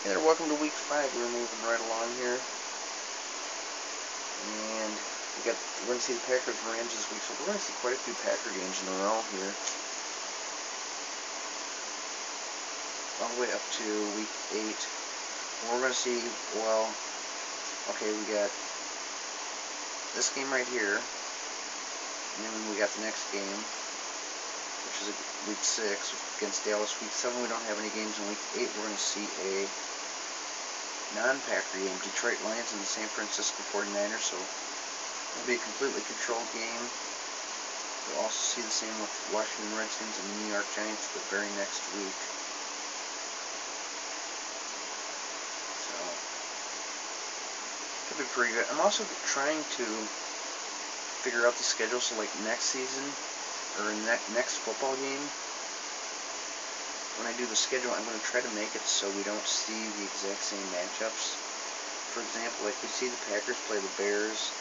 Hey there, welcome to week 5. We're moving right along here. And we're going to see the Packers and Rams this week, so we're going to see quite a few Packer games in a row here. All the way up to week 8. And we're going to see, well, okay, we got this game right here. And then we got the next game, which is week 6 against Dallas. Week 7, we don't have any games. In week 8, we're going to see a non-Packer game, Detroit Lions and the San Francisco 49ers, so it'll be a completely controlled game. We'll also see the same with Washington Redskins and the New York Giants the very next week. So, could be pretty good. I'm also trying to figure out the schedule, so like next season, or next football game, when I do the schedule, I'm going to try to make it so we don't see the exact same matchups. For example, like we see the Packers play the Bears,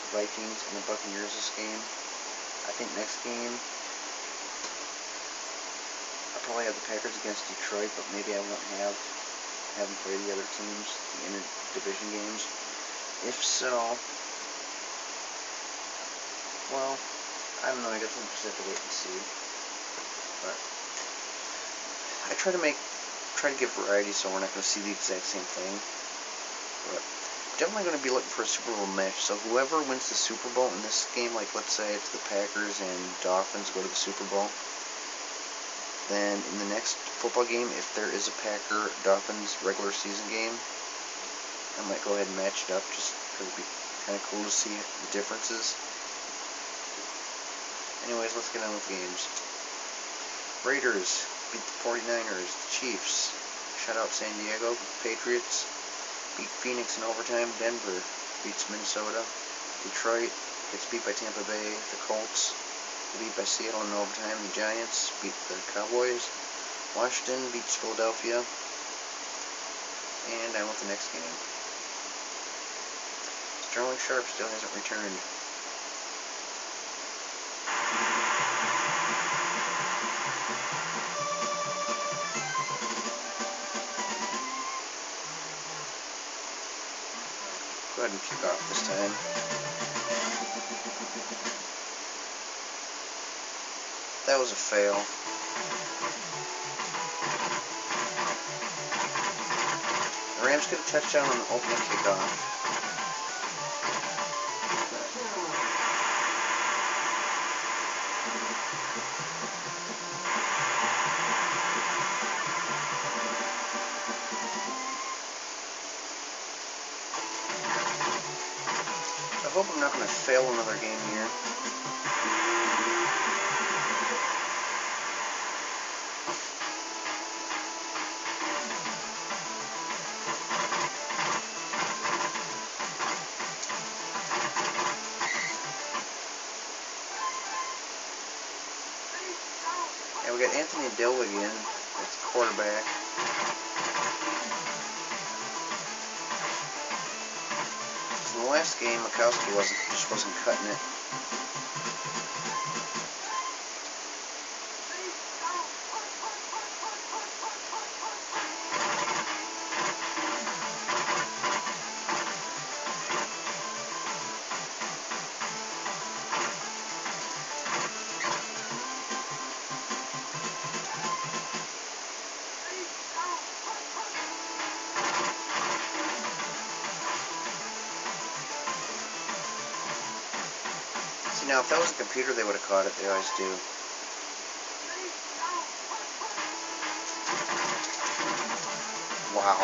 the Vikings, and the Buccaneers this game. I think next game, I'll probably have the Packers against Detroit, but maybe I won't have them play the other teams, the inter-division games. If so, well, I don't know, I guess we'll just have to wait and see. But I try to give variety, so we're not going to see the exact same thing. But definitely going to be looking for a Super Bowl match. So whoever wins the Super Bowl in this game, like let's say it's the Packers and Dolphins go to the Super Bowl, then in the next football game, if there is a Packer-Dolphins regular season game, I might go ahead and match it up just because it'd be kind of cool to see the differences. Anyways, let's get on with the games. Raiders beat the 49ers. The Chiefs shut out San Diego. Patriots beat Phoenix in overtime. Denver beats Minnesota. Detroit gets beat by Tampa Bay. The Colts get beat by Seattle in overtime. The Giants beat the Cowboys. Washington beats Philadelphia. And on with the next game. Sterling Sharp still hasn't returned. Go ahead and kick off this time. That was a fail. The Rams get a touchdown on the opening kickoff. I hope I'm not going to fail another game here. And we got Anthony Dill again as the quarterback. So in the last game, Mikowski just wasn't cutting it. Now, if that was a computer, they would have caught it. They always do. Wow.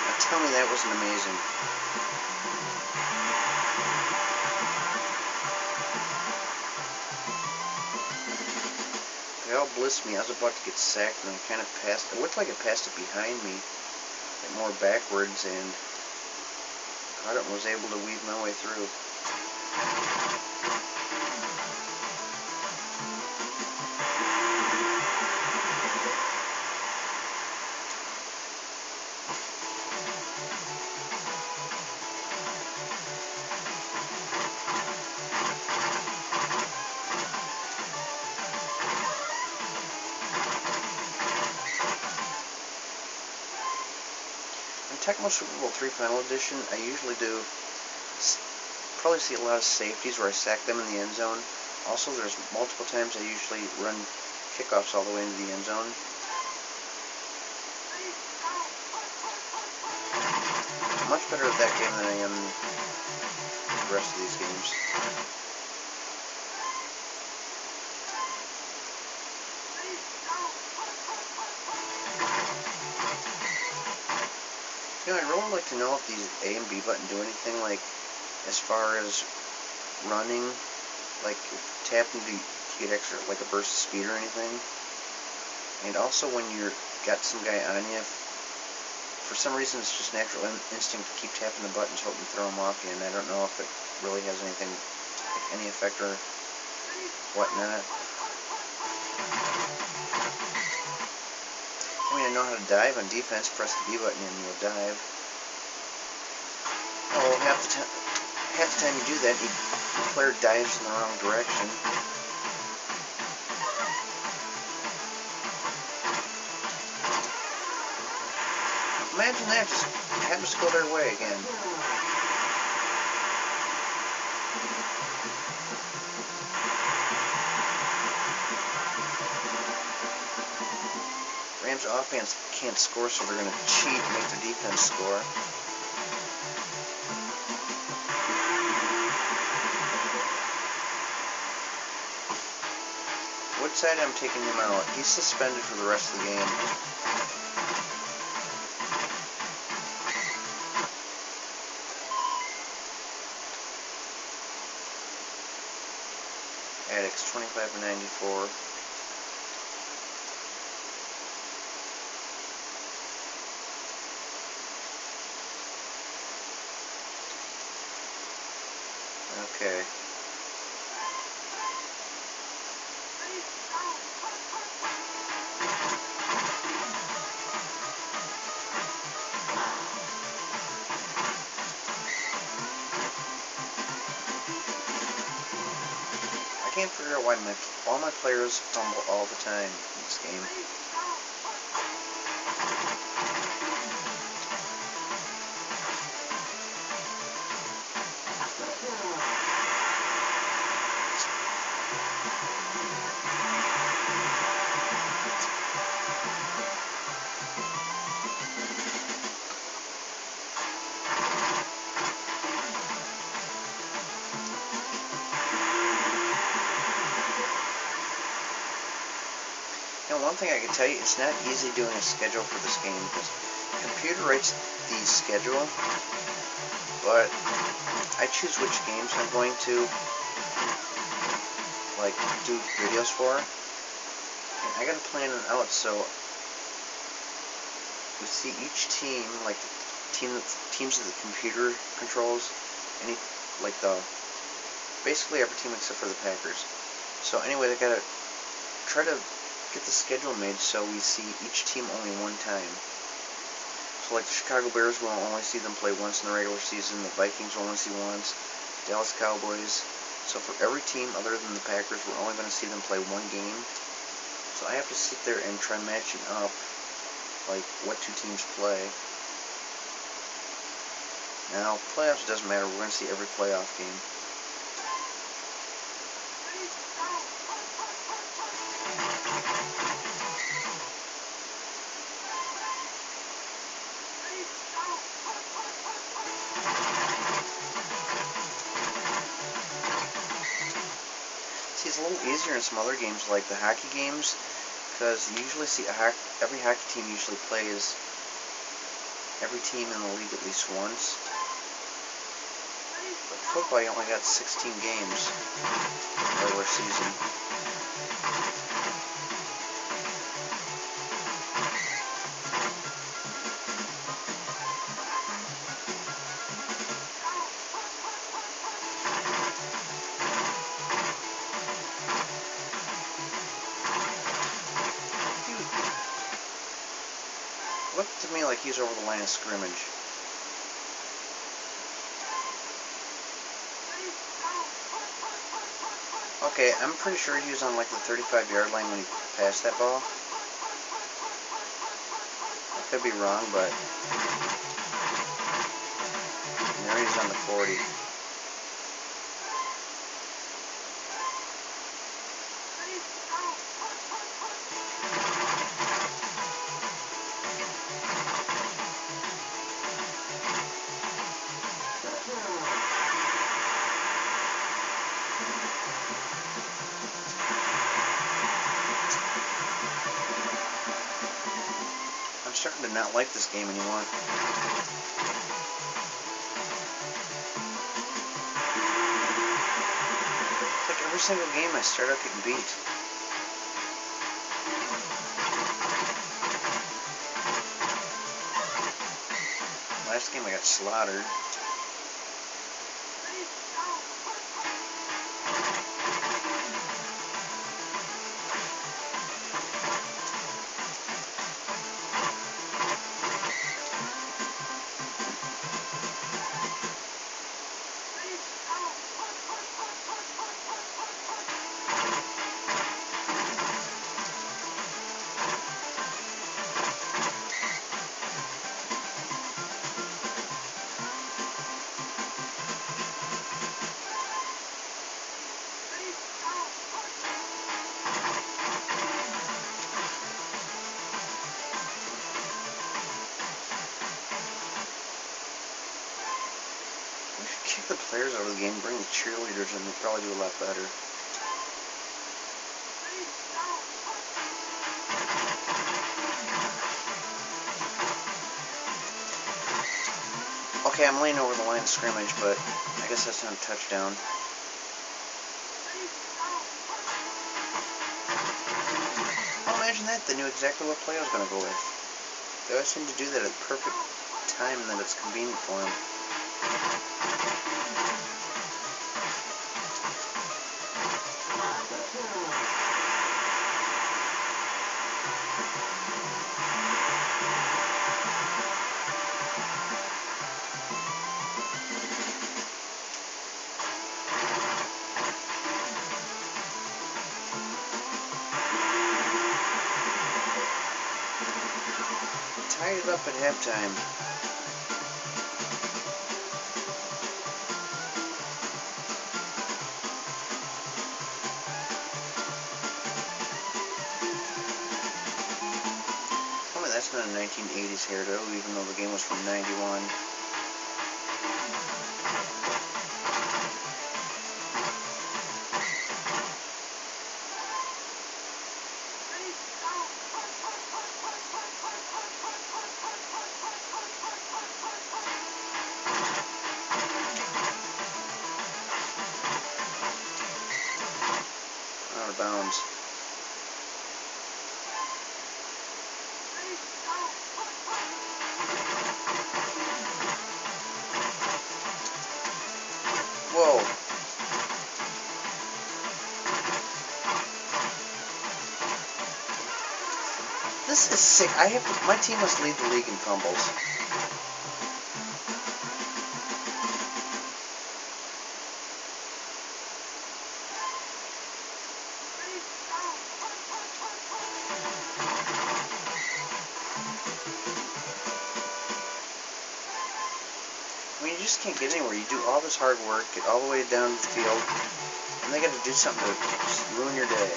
Now tell me that wasn't amazing. They all blissed me. I was about to get sacked, and I kind of passed. It looked like I passed it behind me, like more backwards, and I was able to weave my way through. Tecmo Super Bowl 3 Final Edition, I usually do probably see a lot of safeties where I sack them in the end zone. Also, there's multiple times I usually run kickoffs all the way into the end zone. I'm much better at that game than I am the rest of these games. You know, I'd really like to know if these A and B button do anything, like, as far as running, like, tapping to get extra, like a burst of speed or anything. And also when you're got some guy on you, for some reason it's just natural instinct to keep tapping the buttons hoping to throw him off you, and I don't know if it really has anything, like any effect or whatnot. I mean, I know how to dive on defense, press the B button and you'll dive. Oh, half the time you do that, the player dives in the wrong direction. Imagine that just happens to go their way again. Rams offense can't score, so they're going to cheat and make their defense score. Woodside, I'm taking him out. He's suspended for the rest of the game. Addicts, 25 and 94. Okay. I can't figure out why all my players fumble all the time in this game. You know, one thing I can tell you, it's not easy doing a schedule for this game because the computer writes the schedule, but I choose which games I'm going to like do videos for, and I gotta plan it out so we see each team, like teams that the computer controls, basically every team except for the Packers. So anyway, I gotta try to get the schedule made so we see each team only one time. So like the Chicago Bears, we'll only see them play once in the regular season. The Vikings will only see once. Dallas Cowboys. So for every team other than the Packers, we're only going to see them play one game. So I have to sit there and try matching up like what two teams play. Now playoffs doesn't matter. We're going to see every playoff game. See, it's a little easier in some other games like the hockey games, because you usually see every hockey team usually plays every team in the league at least once. But football, you only got 16 games regular season. Looked to me like he's over the line of scrimmage. Okay, I'm pretty sure he was on like the 35-yard line when he passed that ball. I could be wrong, but Variety's on the 40. I'm starting to not like this game anymore. It's like every single game I start out getting beat. Last game I got slaughtered. We should kick the players out of the game, bring the cheerleaders in, they'd probably do a lot better. Okay, I'm laying over the line of scrimmage, but I guess that's not a touchdown. Oh, imagine that, they knew exactly what play I was going to go with. They always seem to do that at the perfect time that it's convenient for them. Tied it up at halftime. Tell me that's not a 1980s hairdo, even though the game was from 91. Out of bounds. Whoa. This is sick. My team must lead the league in fumbles. I mean, you just can't get anywhere. You do all this hard work, get all the way down the field, and they got to do something to just ruin your day.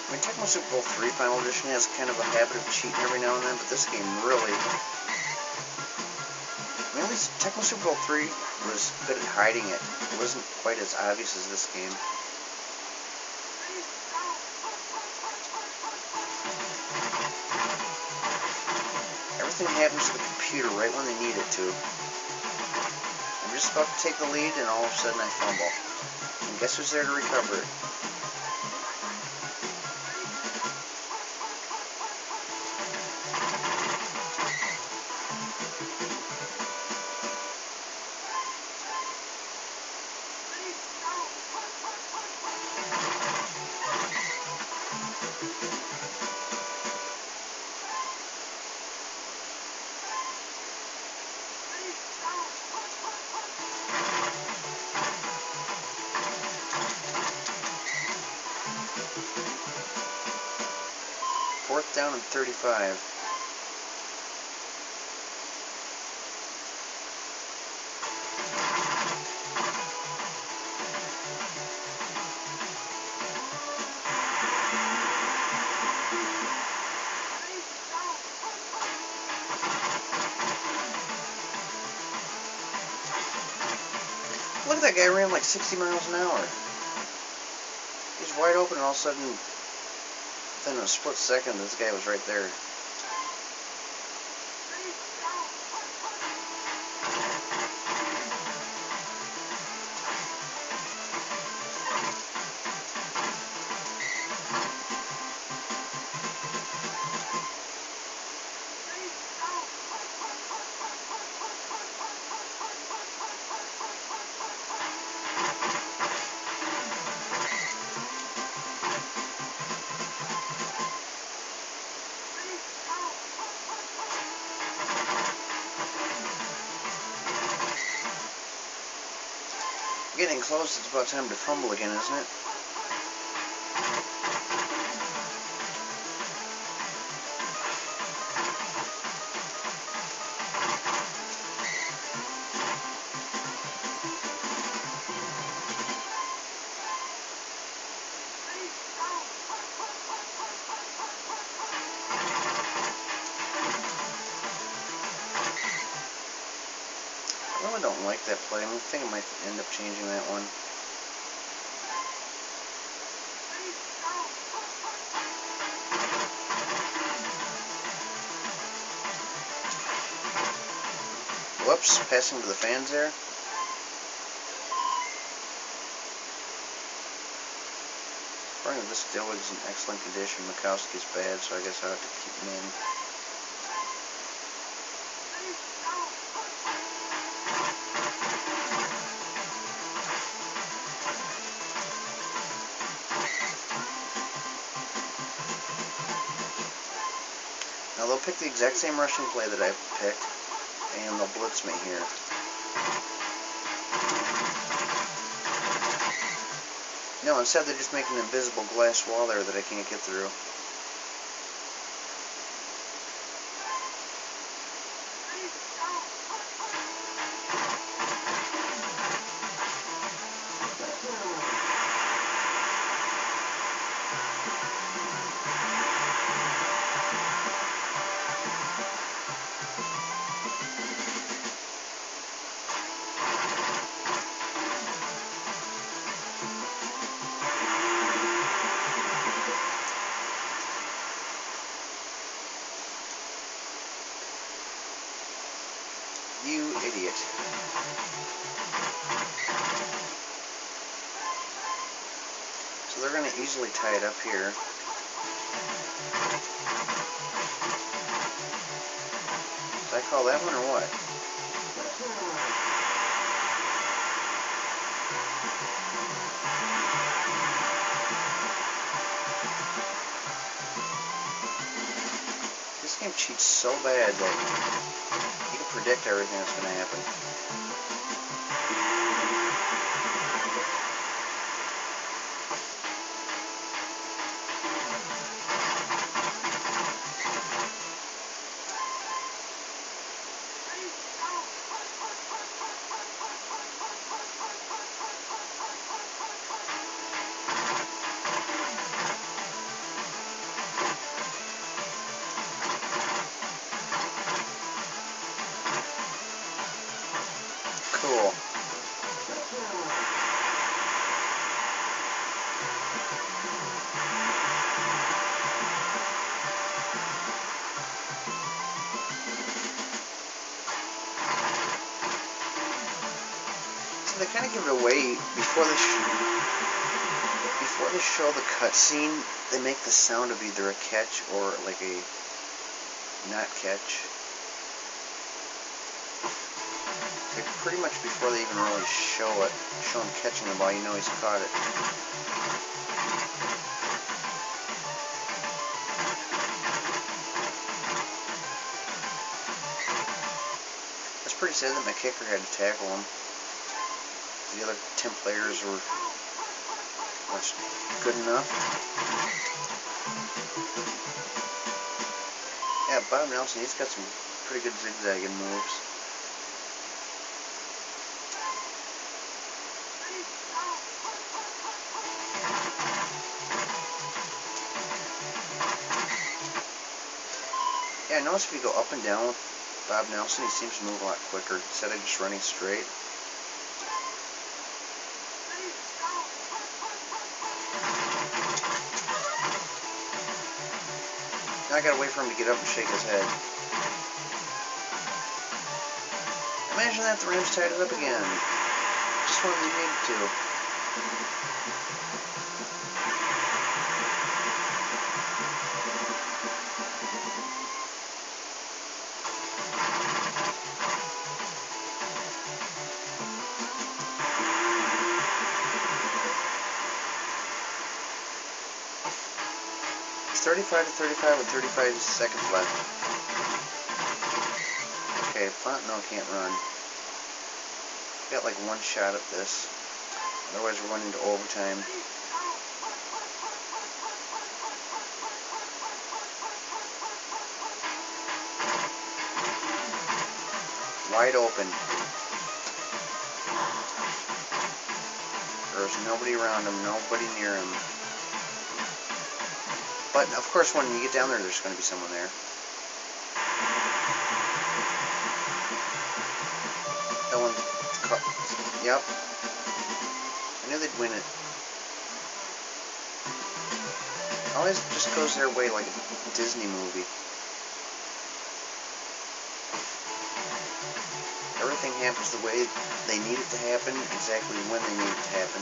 I mean, Tecmo Super Bowl 3 Final Edition has kind of a habit of cheating every now and then, but this game really... I mean, at least Tecmo Super Bowl 3 was good at hiding it. It wasn't quite as obvious as this game. Everything happens to the computer right when they need it to. I'm just about to take the lead, and all of a sudden I fumble. And guess who's there to recover it? down in 35. Look at that guy, ran like 60 miles an hour. He's wide open, and all of a sudden, within a split second, this guy was right there. Getting close, it's about time to fumble again, isn't it? I really don't like that play. I think I might end up changing that one. Whoops, passing to the fans there. Apparently this still is in excellent condition. Mikowski's bad, so I guess I'll have to keep him in. Now they'll pick the exact same rushing play that I picked, and they'll blitz me here. No, instead they're just making an invisible glass wall there that I can't get through. You idiot. So they're going to easily tie it up here. Did I call that one or what? This game cheats so bad that you can predict everything that's going to happen. Cool. So they kind of give it away before they show the cutscene. They make the sound of either a catch or like a not catch. Like pretty much before they even really show him catching the ball, you know he's caught it. It's pretty sad that my kicker had to tackle him. The other 10 players were good enough. Yeah, Bob Nelson, he's got some pretty good zigzagging moves. Yeah, I noticed if you go up and down with Bob Nelson, he seems to move a lot quicker instead of just running straight. Now I gotta wait for him to get up and shake his head. Imagine that, the Rams tied it up again. Just when they needed to. It's 35-35 with 35 seconds left. Okay, Fontenot can't run. We got like one shot at this. Otherwise we're going into overtime. Wide open. There's nobody around him, nobody near him. But, of course, when you get down there, there's going to be someone there. That one... Yep. I knew they'd win it. Always just goes their way like a Disney movie. Everything happens the way they need it to happen, exactly when they need it to happen.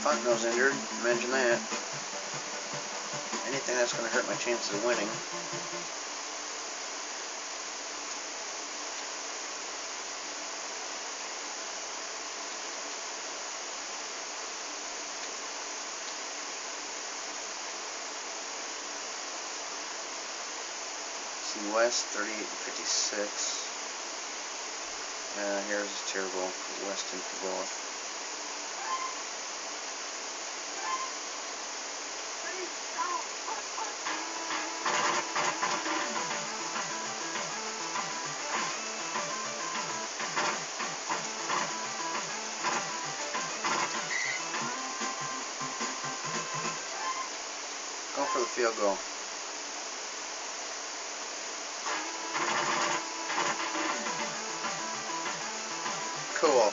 Fontenot's injured, imagine that. Anything that's going to hurt my chances of winning. See West, 38-56. Here's terrible for West and for both. Go for the field goal. Cool.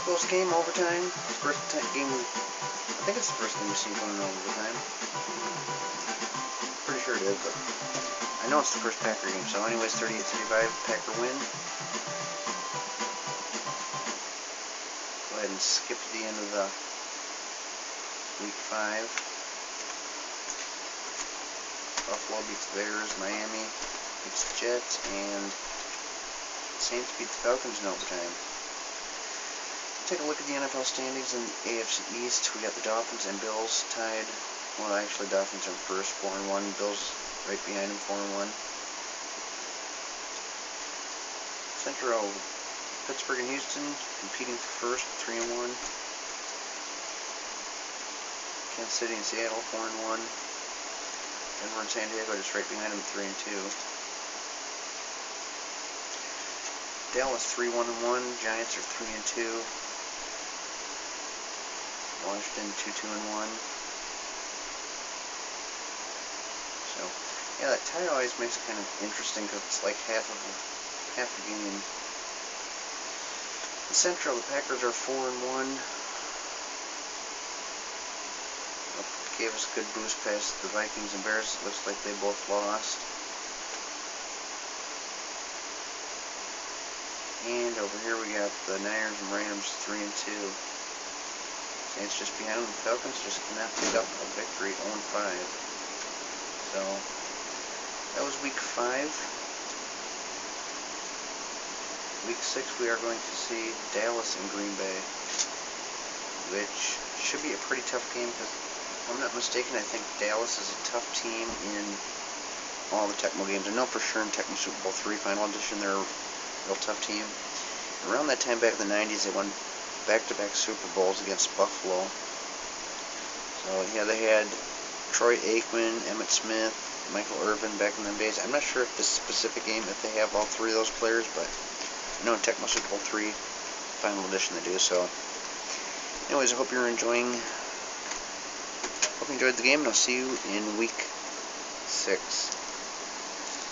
Close game, overtime. First game I think it's the first time we've seen going in overtime. Pretty sure it is, but I know it's the first Packer game. So anyways, 38-35, Packer win. Go ahead and skip to the end of the week 5. Buffalo beats the Bears, Miami beats the Jets, and Saints beat the Falcons in overtime. Take a look at the NFL standings in the AFC East. We got the Dolphins and Bills tied. Well, actually, Dolphins are first, 4-1. Bills right behind them, 4-1. Central, Pittsburgh and Houston competing for first, 3-1. Kansas City and Seattle, 4-1. Denver and San Diego just right behind them, 3-2. Dallas 3-1-1. Giants are 3-2. Washington 2-2-1. Yeah, that tie always makes it kind of interesting because it's like half a game. In Central, the Packers are 4-1. Gave us a good boost past the Vikings and Bears. It looks like they both lost. And over here we got the Niners and Rams 3-2. Saints just behind them. The Falcons just cannot pick up a victory, 0-5. So that was week 5. Week 6 we are going to see Dallas and Green Bay, which should be a pretty tough game because, if I'm not mistaken, I think Dallas is a tough team in all the Tecmo games. I know for sure in Tecmo Super Bowl 3 Final Edition they're a real tough team. Around that time back in the 90s they won back-to-back Super Bowls against Buffalo. So yeah, they had Troy Aikman, Emmitt Smith, Michael Irvin back in the days. I'm not sure if this specific game, if they have all 3 of those players, but I know in Tecmo Super Bowl 3 Final Edition they do. So anyways, I hope you're enjoying. Hope you enjoyed the game, and I'll see you in week 6.